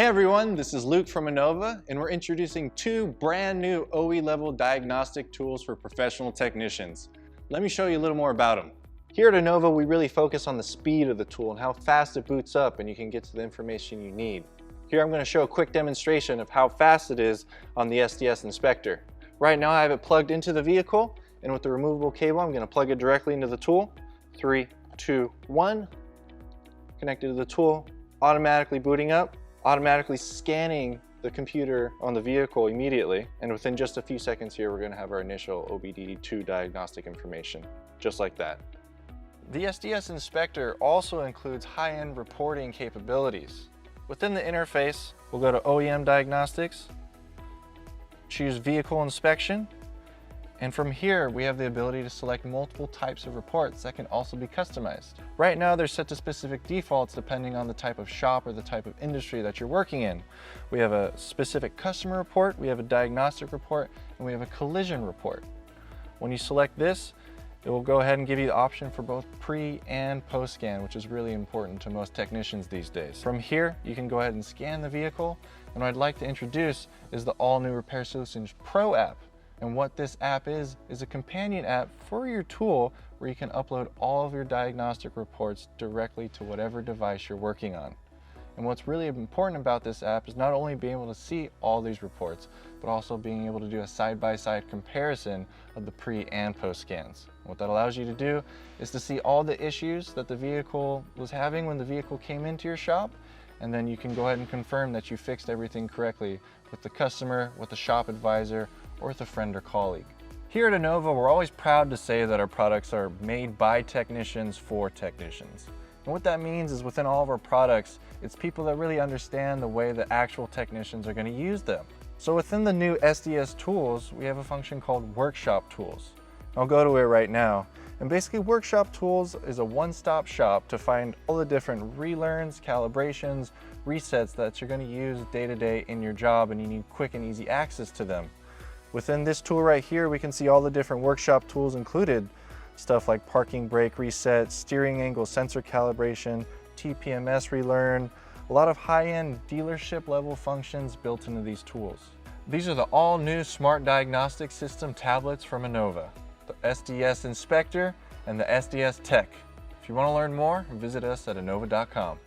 Hey everyone, this is Luke from INNOVA, and we're introducing two brand new OE level diagnostic tools for professional technicians. Let me show you a little more about them. Here at INNOVA, we really focus on the speed of the tool and how fast it boots up and you can get to the information you need. Here I'm going to show a quick demonstration of how fast it is on the SDS inspector. Right now I have it plugged into the vehicle, and with the removable cable I'm going to plug it directly into the tool. 3, 2, 1. Connected to the tool, automatically booting up, automatically scanning the computer on the vehicle immediately, and within just a few seconds here we're going to have our initial OBD2 diagnostic information, just like that. The SDS inspector also includes high-end reporting capabilities. Within the interface we'll go to OEM Diagnostics, choose Vehicle Inspection, and from here we have the ability to select multiple types of reports that can also be customized. Right now they're set to specific defaults depending on the type of shop or the type of industry that you're working in. We have a specific customer report, we have a diagnostic report, and we have a collision report. When you select this, it will go ahead and give you the option for both pre and post scan, which is really important to most technicians these days. From here you can go ahead and scan the vehicle, and what I'd like to introduce is the all-new Repair Solutions Pro app. And what this app is a companion app for your tool where you can upload all of your diagnostic reports directly to whatever device you're working on. And what's really important about this app is not only being able to see all these reports, but also being able to do a side-by-side comparison of the pre and post scans. What that allows you to do is to see all the issues that the vehicle was having when the vehicle came into your shop, and then you can go ahead and confirm that you fixed everything correctly with the customer, with the shop advisor, or with a friend or colleague. Here at INNOVA, we're always proud to say that our products are made by technicians for technicians. And what that means is within all of our products, it's people that really understand the way the actual technicians are going to use them. So within the new SDS tools, we have a function called Workshop Tools. I'll go to it right now. And basically Workshop Tools is a one-stop shop to find all the different relearns, calibrations, resets that you're going to use day to day in your job, and you need quick and easy access to them. Within this tool right here, we can see all the different workshop tools included. Stuff like parking brake reset, steering angle sensor calibration, TPMS relearn, a lot of high-end dealership level functions built into these tools. These are the all-new Smart Diagnostic System tablets from INNOVA, the SDS Inspector and the SDS Tech. If you want to learn more, visit us at innova.com.